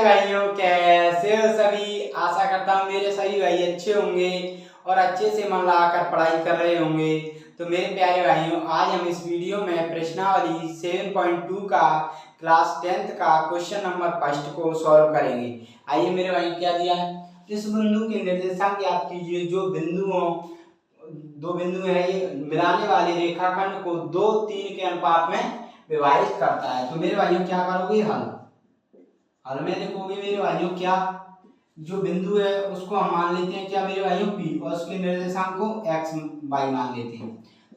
भाइयों, कैसे हो सभी। आशा करता हूँ मेरे सभी भाई अच्छे होंगे और अच्छे से मन लगाकर पढ़ाई कर रहे होंगे। तो मेरे प्यारे भाइयों, आज हम इस वीडियो में प्रश्नावली 7.2 का क्लास 10th का क्वेश्चन नंबर फर्स्ट को सॉल्व करेंगे। आइए मेरे भाई, क्या दिया है। इस बिंदु के निर्देशांक ज्ञात कीजिए। जो दो बिंदु है, ये मिलाने वाले रेखाखंड को 2:3 के अनुपात में विभाजित करता है। तो मेरे भाइयों क्या करोगे, हल में लिखोगे मेरे भाइयों। क्या जो बिंदु है उसको हम मान लेते हैं क्या मेरे भाइयों, P, और उसके निर्देशांक को x y मान लेते हैं।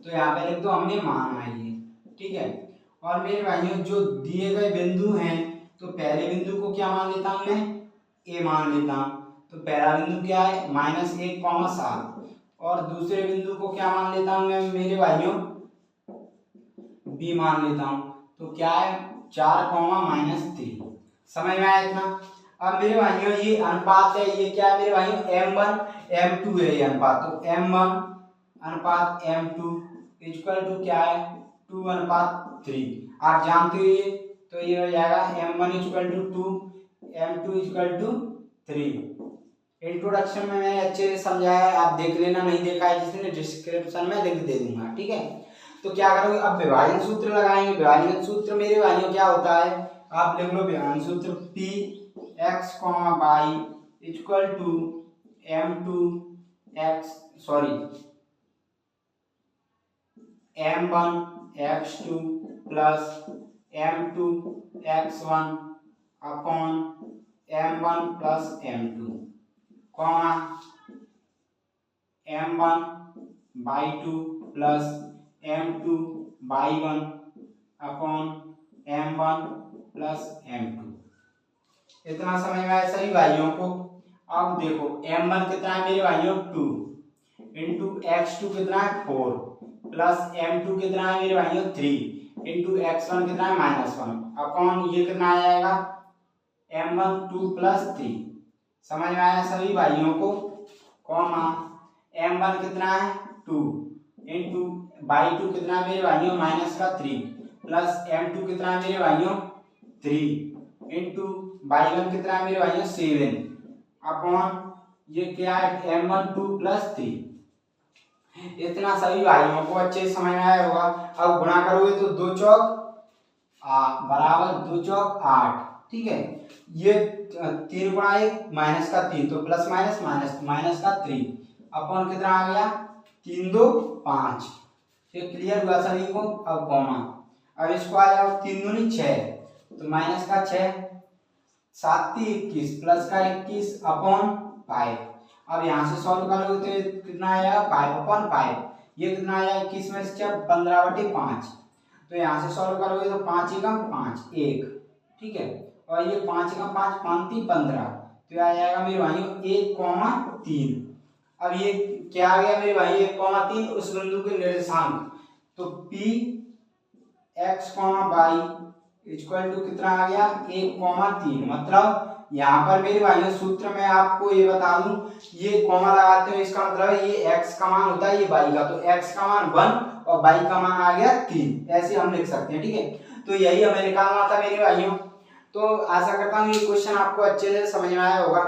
तो यहाँ पे लिख दो हमने माना है ये, ठीक है। और मेरे भाइयों जो दिए गए बिंदु हैं, तो पहले बिंदु को क्या मान लेता हूँ मैं, A मान लेता हूँ। तो पहला बिंदु क्या है, -1, 7। और दूसरे बिंदु को क्या मान लेता हूँ मैं मेरे भाइयों, B मान लेता हूँ। तो क्या है, 4, -3। समझ में आया इतना। अब मेरे भाइयों ये अनुपात है, ये क्या है मेरे भाइयों, M1 M2 है ये अनुपात। तो M1 अनुपात M2 इक्वल टू क्या है, 2:3। आप जानते हो ये, तो ये हो जाएगा M1 equal to 2, M2 equal to 3। Introduction में मैंने अच्छे से समझाया है, आप देख लेना, नहीं देखा है जिसने डिस्क्रिप्शन में लिंक दे दूंगा, ठीक है। तो क्या करोगे, अब विभाजन सूत्र लगाएंगे। विभाजन सूत्र मेरे भाइयों क्या होता है, आप लिख लो विभाजन सूत्र P x, y equal to M1 x2 plus M2 x1 upon M1 plus M2 comma M1 y2 plus M2 y1 upon M1 plus M2। इतना समझ में आया सभी भाइयों को। अब देखो M1 कितना है मेरे भाइयों, 2 इंटू x2 कितना है, 4 प्लस M2 कितना है मेरे भाइयों, 3 इंटू x1 कितना है, -1 अपॉन ये कितना आ जाएगा, M1 2 प्लस 3। समझ में आया सभी भाइयों को। कॉमा M1 कितना है, 2 इंटू y2 कितना है मेरे भाइयों, -3 प्लस M2 कितना है मेरे भाइयों, 3 इंटू y1 कितना है मेरे भाइयों, 7 अपॉन ये क्या है, M1 2 प्लस 3। इतना सभी भाइयों को अच्छे से समझ में आया होगा। अब गुणा करोगे तो 2 चौक बराबर 2 चौक 8, ठीक है। ये 3 गुणा 1 -3, तो प्लस माइनस का 3 अपॉन कितना आ गया, 3 2 5। ये क्लियर हुआ सभी को। अब कॉमा, अब इसको आ जाओ 3 दूनी 6, तो माइनस का 6, 7 3 21 प्लस का 21 अपॉन 5। अब यहाँ से सॉल्व करोगे तो कितना आएगा, 5/5। ये कितना आया, 21 में से 15/5। तो यहाँ से सॉल्व करोगे तो 5 एकम 5 1, ठीक है। और ये 5 एकम 5 5 3 15, तो आ जाएगा मेरे भाइयों 1,3। अब ये क्या आ गया मेरे भाई, 1,3 उस बिंदु के निर्देशांक। तो P x, y equal to कितना आ गया, 1,3। मतलब यहाँ पर मेरे भाइयों सूत्र में आपको ये बता दूं, ये कॉमा लगाते हो, इसका मतलब है ये x का मान होता है, ये y का। तो x का मान 1 और y का मान आ गया 3, ऐसे हम लिख सकते हैं, ठीक है। तो यही हमें निकालना था मेरे भाइयों। तो आशा करता हूँ ये क्वेश्चन आपको अच्छे से समझ में आया होगा।